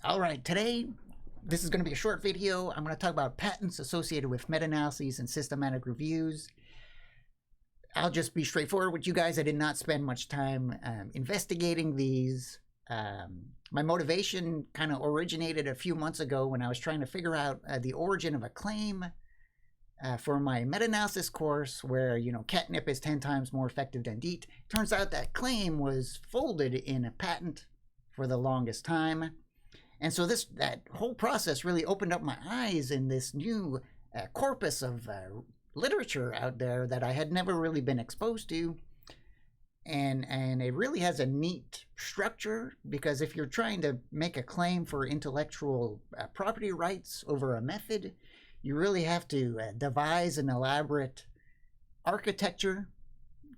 All right, today this is going to be a short video. I'm going to talk about patents associated with meta-analyses and systematic reviews. I'll just be straightforward with you guys. I did not spend much time investigating these. My motivation kind of originated a few months ago when I was trying to figure out the origin of a claim for my meta-analysis course where, catnip is 10 times more effective than DEET. Turns out that claim was folded in a patent for the longest time. And so that whole process really opened up my eyes in this new corpus of literature out there that I had never really been exposed to. And it really has a neat structure, because if you're trying to make a claim for intellectual property rights over a method, you really have to devise an elaborate architecture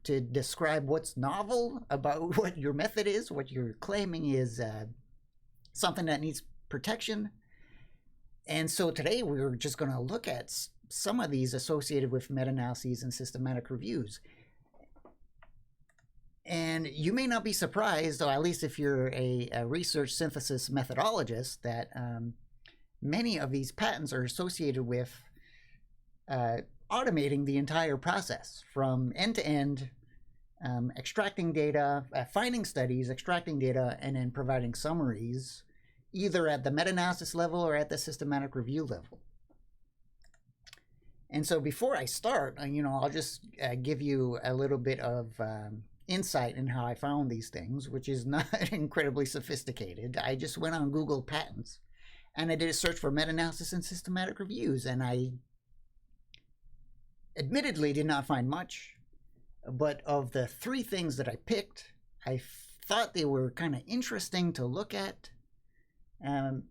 to describe what's novel about what your method is, what you're claiming is something that needs protection. And so today we're just going to look at some of these associated with meta-analyses and systematic reviews. And you may not be surprised, or at least if you're a research synthesis methodologist, that many of these patents are associated with automating the entire process from end to end, extracting data, finding studies, extracting data, and then providing summaries, either at the meta-analysis level or at the systematic review level. And so before I start, I'll just give you a little bit of insight in how I found these things, which is not incredibly sophisticated. I just went on Google Patents and I did a search for meta-analysis and systematic reviews, and I admittedly did not find much. But of the three things that I picked, I thought they were kind of interesting to look at.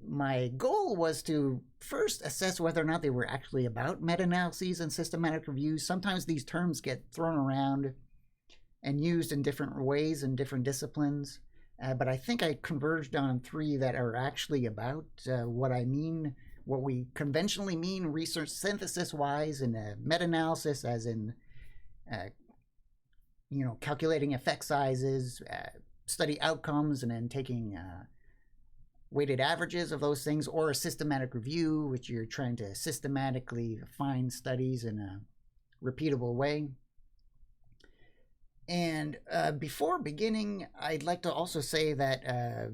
My goal was to first assess whether or not they were actually about meta-analyses and systematic reviews. Sometimes these terms get thrown around and used in different ways in different disciplines. But I think I converged on three that are actually about what I mean, what we conventionally mean research synthesis-wise in meta-analysis, as in calculating effect sizes, study outcomes, and then taking weighted averages of those things, or a systematic review, which you're trying to systematically find studies in a repeatable way. And before beginning, I'd like to also say that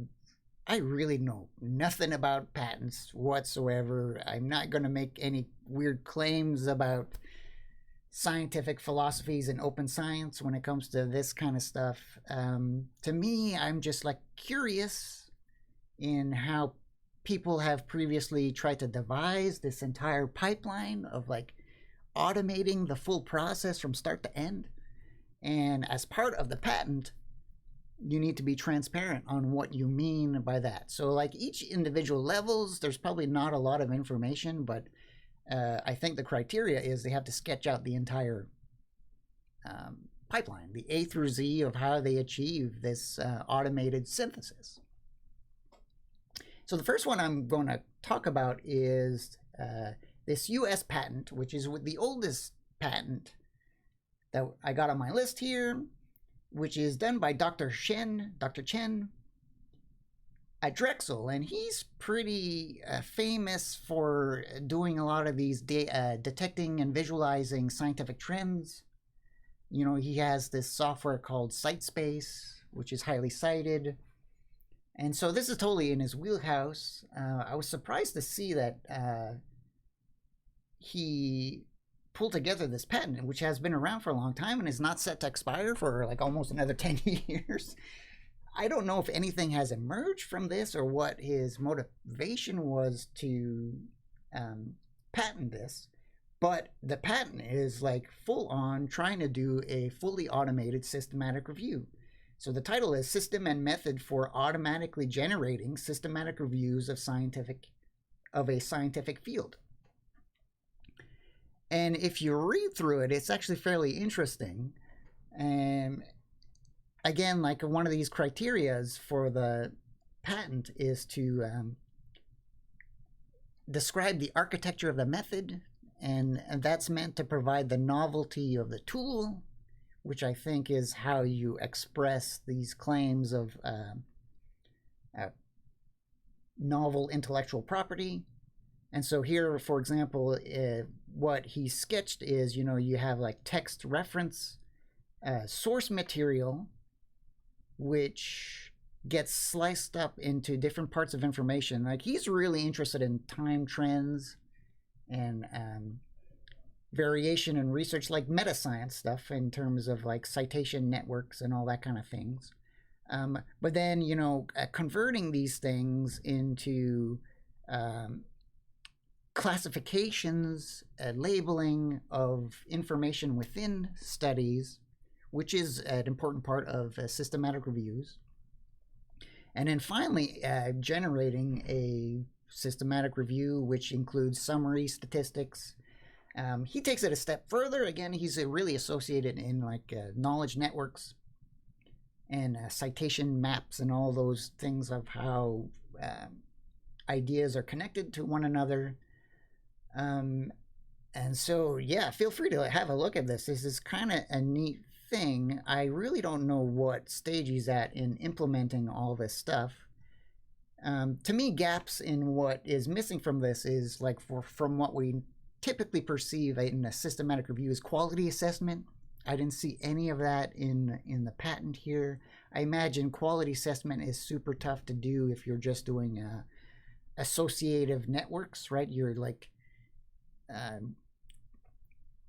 I really know nothing about patents whatsoever. I'm not going to make any weird claims about scientific philosophies and open science when it comes to this kind of stuff. To me, I'm just curious in how people have previously tried to devise this entire pipeline of automating the full process from start to end. And as part of the patent, you need to be transparent on what you mean by that. So each individual levels, there's probably not a lot of information, but I think the criteria is they have to sketch out the entire pipeline, the A through Z of how they achieve this automated synthesis. So the first one I'm going to talk about is this US patent, which is the oldest patent that I got on my list here, which is done by Dr. Chen at Drexel. And he's pretty famous for doing a lot of these detecting and visualizing scientific trends. He has this software called CiteSpace, which is highly cited. And so this is totally in his wheelhouse. I was surprised to see that he pulled together this patent, which has been around for a long time and is not set to expire for almost another 10 years. I don't know if anything has emerged from this or what his motivation was to patent this, but the patent is full on trying to do a fully automated systematic review. So the title is System and Method for Automatically Generating Systematic Reviews of a Scientific Field. And if you read through it, it's actually fairly interesting. Again, one of these criterias for the patent is to describe the architecture of the method, and that's meant to provide the novelty of the tool, which I think is how you express these claims of novel intellectual property. And so here, for example, what he sketched is, you have like text reference, source material, which gets sliced up into different parts of information. Like he's really interested in time trends and variation in research, like meta science stuff in terms of like citation networks and all that kind of things. But then, converting these things into classifications, labeling of information within studies, which is an important part of systematic reviews. And then finally, generating a systematic review, which includes summary statistics. He takes it a step further. Again, he's really associated in like knowledge networks and citation maps and all those things of how ideas are connected to one another. And so, yeah, feel free to have a look at this. This is kind of a neat thing. I really don't know what stage he's at in implementing all this stuff. To me, gaps in what is missing from this is like from what we typically perceive in a systematic review is quality assessment. I didn't see any of that in the patent here. I imagine quality assessment is super tough to do if you're just doing associative networks, right? You're like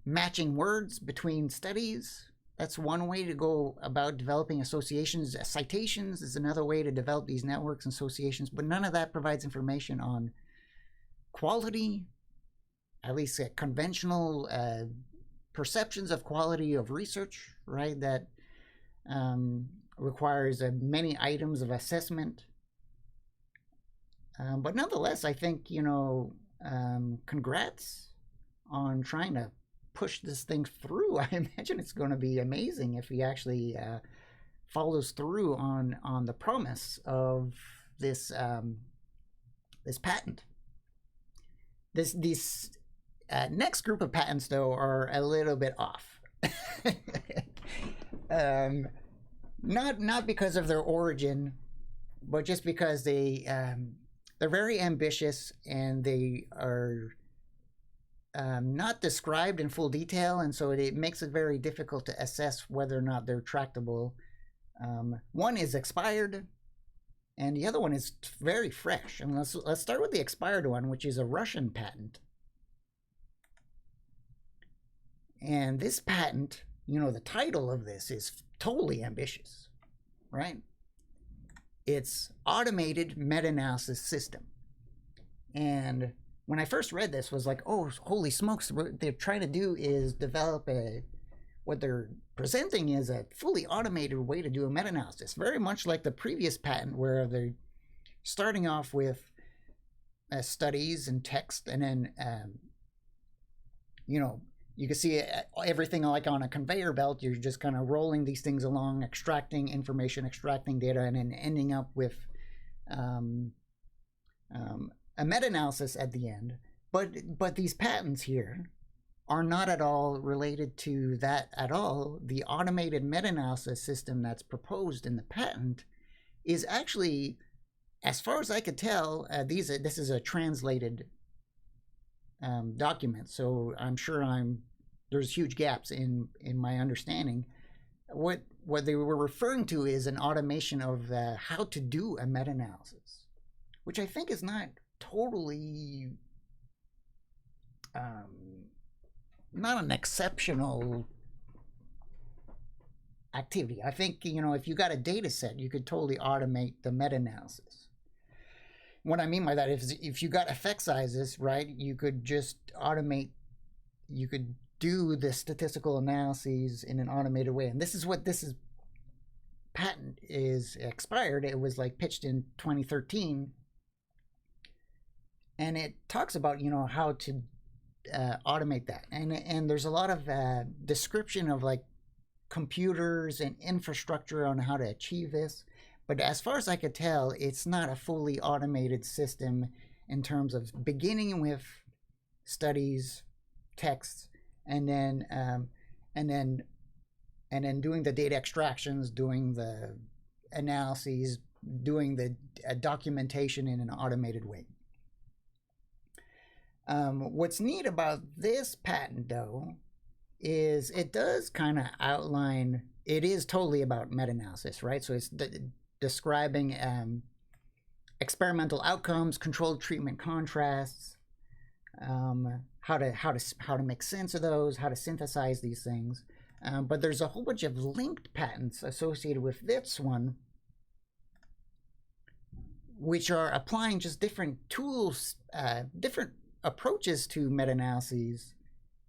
matching words between studies. That's one way to go about developing associations. Citations is another way to develop these networks and associations, but none of that provides information on quality, at least conventional perceptions of quality of research, right? That requires many items of assessment. But nonetheless, I think, congrats on trying to push this thing through. I imagine it's going to be amazing if he actually follows through on the promise of this this patent. These next group of patents, though, are a little bit off. Not because of their origin, but just because they're very ambitious and they are not described in full detail, and so it makes it very difficult to assess whether or not they're tractable. One is expired, and the other one is very fresh. And let's start with the expired one, which is a Russian patent. And this patent, the title of this is totally ambitious, right? It's Automated Meta-Analysis System. And when I first read this, was like, oh, holy smokes, what they're trying to do is develop what they're presenting is a fully automated way to do a meta-analysis, very much like the previous patent where they're starting off with studies and text, and then, you can see everything like on a conveyor belt. You're just kind of rolling these things along, extracting information, extracting data, and then ending up with a meta-analysis at the end. But these patents here are not at all related to that at all. The automated meta-analysis system that's proposed in the patent is actually, as far as I could tell, this is a translated document, so I'm sure there's huge gaps in my understanding. What they were referring to is an automation of how to do a meta-analysis, which I think is not totally not an exceptional activity. I think, if you got a data set, you could totally automate the meta-analysis. What I mean by that is if you got effect sizes, right, you could just you could do the statistical analyses in an automated way. And this is what this patent is expired. It was like pitched in 2013. And it talks about, how to automate that. And there's a lot of description of like computers and infrastructure on how to achieve this. But as far as I could tell, it's not a fully automated system in terms of beginning with studies, texts, and then doing the data extractions, doing the analyses, doing the documentation in an automated way. What's neat about this patent, though, is it does kind of outline, it is totally about meta-analysis, right? So it's describing experimental outcomes, controlled treatment contrasts, how to make sense of those, how to synthesize these things. But there's a whole bunch of linked patents associated with this one, which are applying just different tools, different approaches to meta-analyses,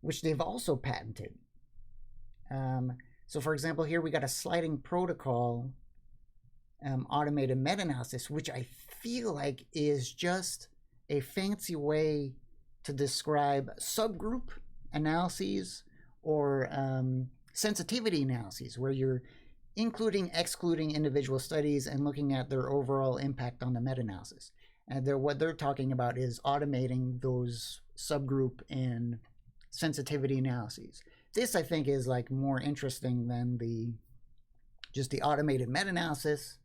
which they've also patented. So for example, here we got a sliding protocol automated meta-analysis, which I feel like is just a fancy way to describe subgroup analyses or sensitivity analyses, where you're including, excluding individual studies and looking at their overall impact on the meta-analysis. And what they're talking about is automating those subgroup and sensitivity analyses. This, I think, is like more interesting than just the automated meta-analysis.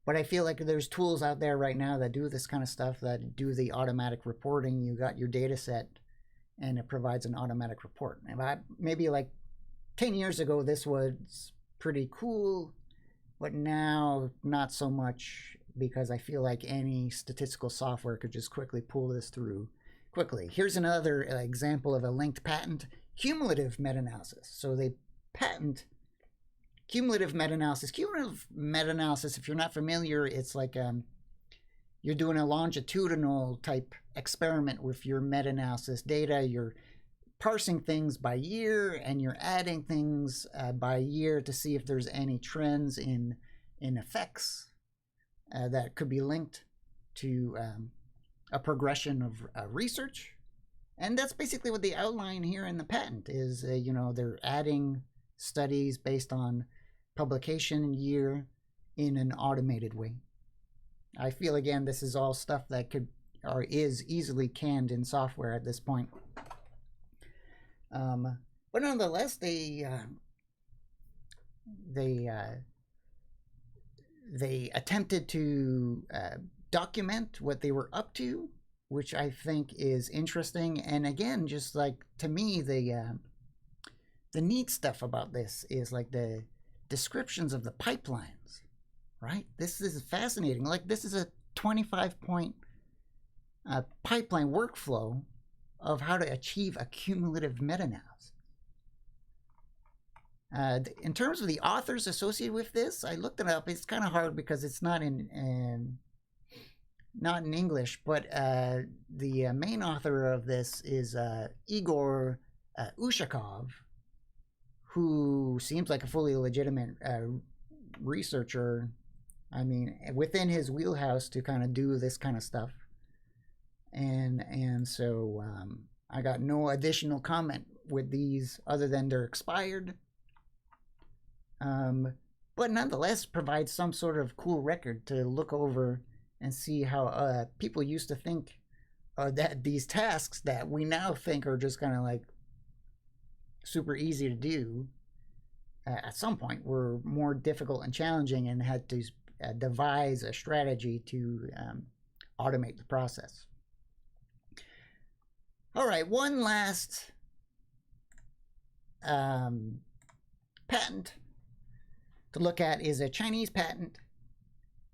But I feel like there's tools out there right now that do this kind of stuff, that do the automatic reporting. You got your data set and it provides an automatic report. And maybe like 10 years ago, this was pretty cool, but now not so much, because I feel like any statistical software could just quickly pull this through quickly. Here's another example of a linked patent, cumulative meta-analysis. So they patent cumulative meta-analysis. Cumulative meta-analysis, if you're not familiar, it's like you're doing a longitudinal type experiment with your meta-analysis data. You're parsing things by year, and you're adding things by year to see if there's any trends in effects that could be linked to a progression of research. And that's basically what the outline here in the patent is. They're adding studies based on publication year in an automated way. I feel, again, this is all stuff that could or is easily canned in software at this point. But nonetheless, they attempted to document what they were up to, which I think is interesting. And again, just like, to me, the neat stuff about this is like the descriptions of the pipelines, right? This is fascinating. Like, this is a 25-point pipeline workflow of how to achieve a cumulative meta-analysis. In terms of the authors associated with this, I looked it up. It's kind of hard because it's not in English, but the main author of this is Igor Ushakov, who seems like a fully legitimate researcher. I mean, within his wheelhouse to kind of do this kind of stuff. And so I got no additional comment with these other than they're expired. But nonetheless, provides some sort of cool record to look over and see how people used to think that these tasks that we now think are just kind of like super easy to do, at some point were more difficult and challenging, and had to devise a strategy to automate the process. All right, one last patent to look at is a Chinese patent.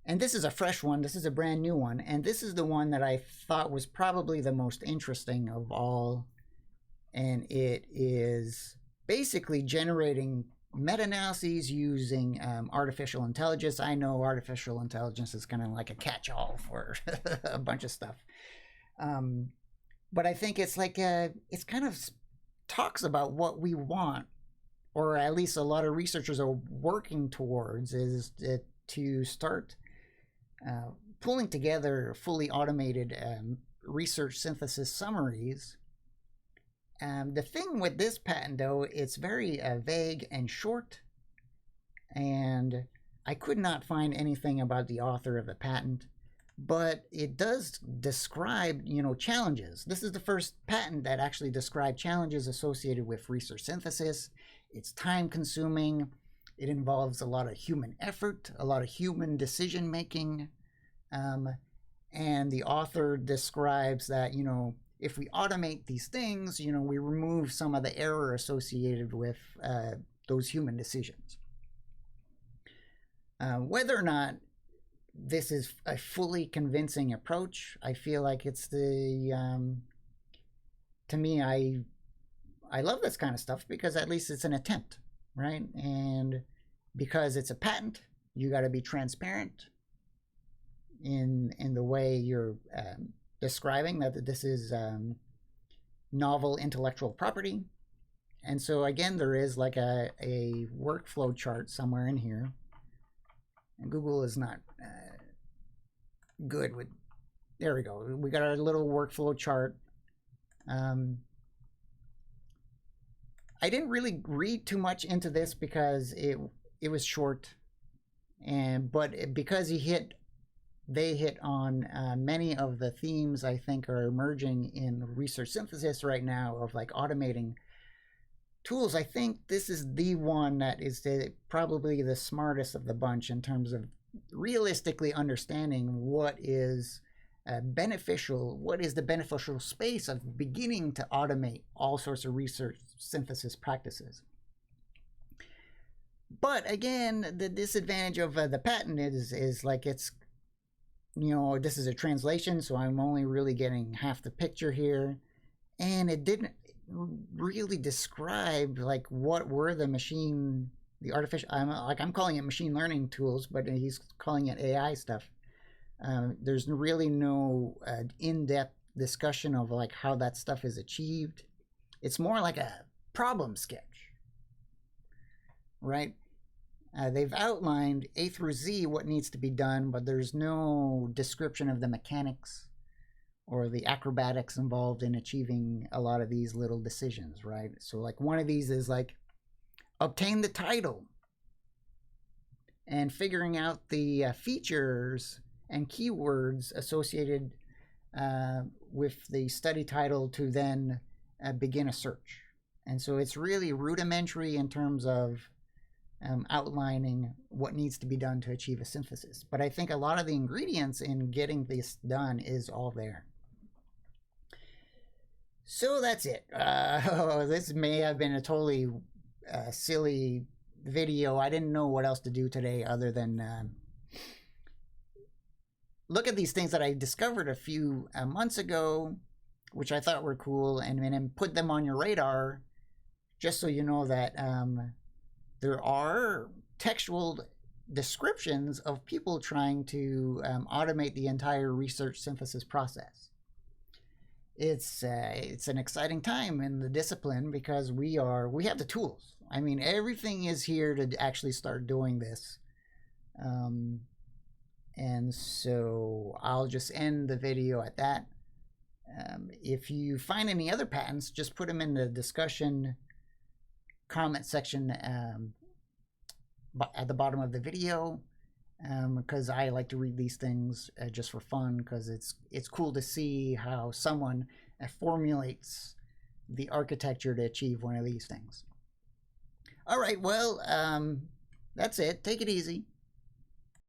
And this is a fresh one. This is a brand new one. And this is the one that I thought was probably the most interesting of all. And it is basically generating meta-analyses using artificial intelligence. I know artificial intelligence is kind of like a catch-all for a bunch of stuff. But I think it's like it's kind of talks about what we want, or at least a lot of researchers are working towards, is to start pulling together fully automated research synthesis summaries. The thing with this patent, though, it's very vague and short, and I could not find anything about the author of the patent. But it does describe, challenges. This is the first patent that actually described challenges associated with research synthesis. It's time consuming. It involves a lot of human effort, a lot of human decision making. And the author describes that, if we automate these things, we remove some of the error associated with those human decisions. Whether or not this is a fully convincing approach, I feel like it's to me, I love this kind of stuff because at least it's an attempt, right? And because it's a patent, you got to be transparent in the way you're describing that this is novel intellectual property. And so again, there is like a workflow chart somewhere in here. And Google is not good with, there we go. We got our little workflow chart. I didn't really read too much into this because it was short, but because they hit on many of the themes I think are emerging in research synthesis right now of like automating tools. I think this is the one that is probably the smartest of the bunch in terms of realistically understanding what is beneficial, what is the beneficial space of beginning to automate all sorts of research synthesis practices. But again, the disadvantage of the patent is like it's, this is a translation, so I'm only really getting half the picture here. And it didn't really describe like what were the artificial, I'm calling it machine learning tools, but he's calling it AI stuff. There's really no in-depth discussion of like how that stuff is achieved. It's more like a problem sketch, right? They've outlined A through Z what needs to be done, but there's no description of the mechanics or the acrobatics involved in achieving a lot of these little decisions, right? So like one of these is like obtain the title and figuring out the features and keywords associated with the study title to then begin a search. And so it's really rudimentary in terms of outlining what needs to be done to achieve a synthesis. But I think a lot of the ingredients in getting this done is all there. So that's it. This may have been a totally silly video. I didn't know what else to do today other than look at these things that I discovered a few months ago, which I thought were cool, and then put them on your radar just so you know that there are textual descriptions of people trying to automate the entire research synthesis process. It's an exciting time in the discipline because we have the tools. I mean, everything is here to actually start doing this. And so I'll just end the video at that. If you find any other patents, just put them in the discussion comment section at the bottom of the video, because I like to read these things just for fun, because it's cool to see how someone formulates the architecture to achieve one of these things. All right, well, that's it. Take it easy.